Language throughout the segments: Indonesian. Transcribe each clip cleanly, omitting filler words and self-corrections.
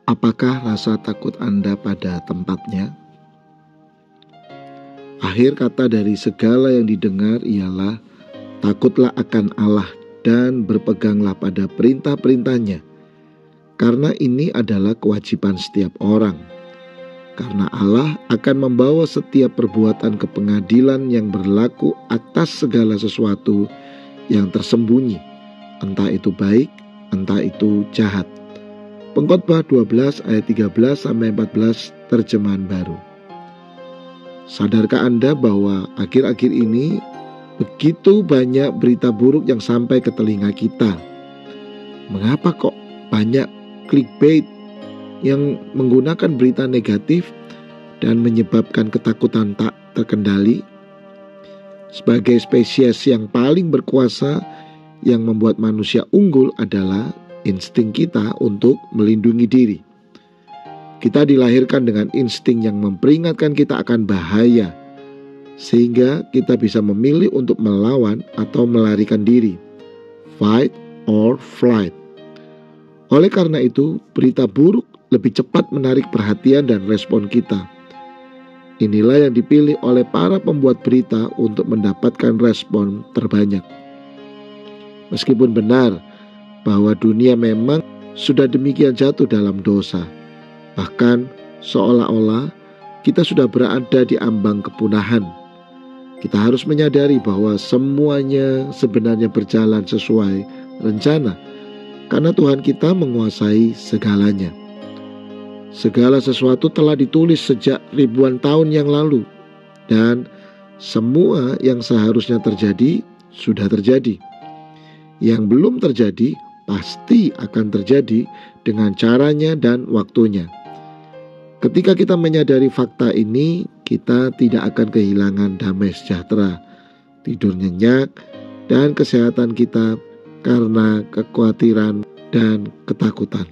Apakah rasa takut Anda pada tempatnya? Akhir kata dari segala yang didengar ialah takutlah akan Allah dan berpeganglah pada perintah-perintahnya, karena ini adalah kewajiban setiap orang. Karena Allah akan membawa setiap perbuatan ke pengadilan yang berlaku atas segala sesuatu yang tersembunyi, entah itu baik, entah itu jahat. Pengkhotbah 12 ayat 13-14 terjemahan baru. Sadarkah Anda bahwa akhir-akhir ini begitu banyak berita buruk yang sampai ke telinga kita? Mengapa kok banyak clickbait yang menggunakan berita negatif dan menyebabkan ketakutan tak terkendali? Sebagai spesies yang paling berkuasa, yang membuat manusia unggul adalah insting kita untuk melindungi diri. Kita dilahirkan dengan insting yang memperingatkan kita akan bahaya, sehingga kita bisa memilih untuk melawan atau melarikan diri, fight or flight. Oleh karena itu, berita buruk lebih cepat menarik perhatian dan respon kita. Inilah yang dipilih oleh para pembuat berita untuk mendapatkan respon terbanyak. Meskipun benar bahwa dunia memang sudah demikian jatuh dalam dosa, bahkan seolah-olah kita sudah berada di ambang kepunahan, kita harus menyadari bahwa semuanya sebenarnya berjalan sesuai rencana, karena Tuhan kita menguasai segalanya. Segala sesuatu telah ditulis sejak ribuan tahun yang lalu, dan semua yang seharusnya terjadi sudah terjadi. Yang belum terjadi pasti akan terjadi dengan caranya dan waktunya. Ketika kita menyadari fakta ini, kita tidak akan kehilangan damai sejahtera, tidur nyenyak, dan kesehatan kita karena kekhawatiran dan ketakutan.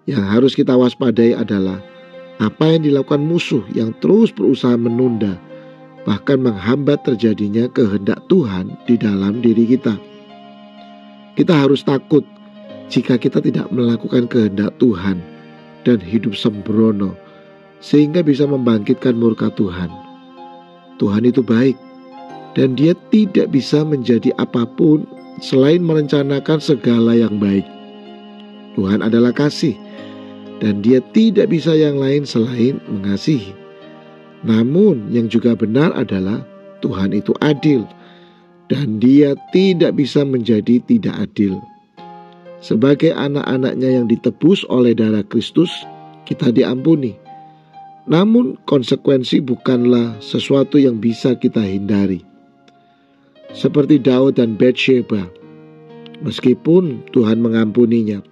Yang harus kita waspadai adalah apa yang dilakukan musuh yang terus berusaha menunda, bahkan menghambat terjadinya kehendak Tuhan di dalam diri kita. Kita harus takut jika kita tidak melakukan kehendak Tuhan dan hidup sembrono, sehingga bisa membangkitkan murka Tuhan. Tuhan itu baik, dan Dia tidak bisa menjadi apapun selain merencanakan segala yang baik. Tuhan adalah kasih, dan Dia tidak bisa yang lain selain mengasihi. Namun yang juga benar adalah Tuhan itu adil, dan Dia tidak bisa menjadi tidak adil. Sebagai anak-anaknya yang ditebus oleh darah Kristus, kita diampuni. Namun konsekuensi bukanlah sesuatu yang bisa kita hindari. Seperti Daud dan Batsheba, meskipun Tuhan mengampuninya,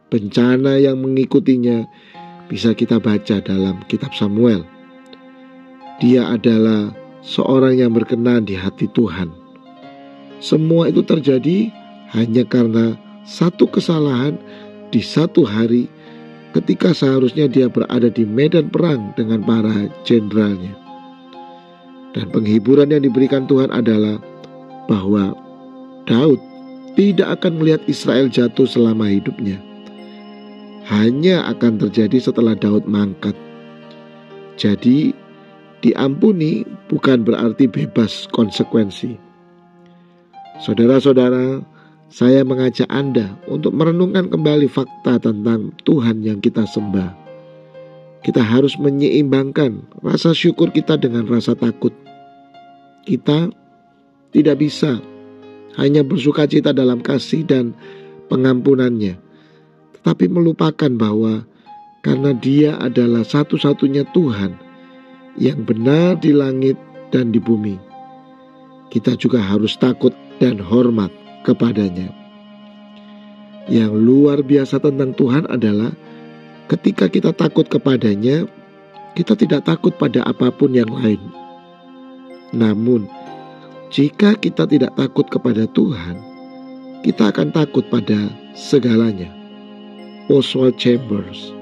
bencana yang mengikutinya bisa kita baca dalam kitab Samuel. Dia adalah seorang yang berkenan di hati Tuhan. Semua itu terjadi hanya karena satu kesalahan di satu hari ketika seharusnya dia berada di medan perang dengan para jenderalnya. Dan penghiburan yang diberikan Tuhan adalah bahwa Daud tidak akan melihat Israel jatuh selama hidupnya. Hanya akan terjadi setelah Daud mangkat. Jadi diampuni bukan berarti bebas konsekuensi. Saudara-saudara, saya mengajak Anda untuk merenungkan kembali fakta tentang Tuhan yang kita sembah. Kita harus menyeimbangkan rasa syukur kita dengan rasa takut. Kita tidak bisa hanya bersukacita dalam kasih dan pengampunannya, tetapi melupakan bahwa karena Dia adalah satu-satunya Tuhan yang benar di langit dan di bumi, kita juga harus takut dan hormat kepadanya. Yang luar biasa tentang Tuhan adalah ketika kita takut kepadanya, kita tidak takut pada apapun yang lain. Namun, jika kita tidak takut kepada Tuhan, kita akan takut pada segalanya. Oswald Chambers.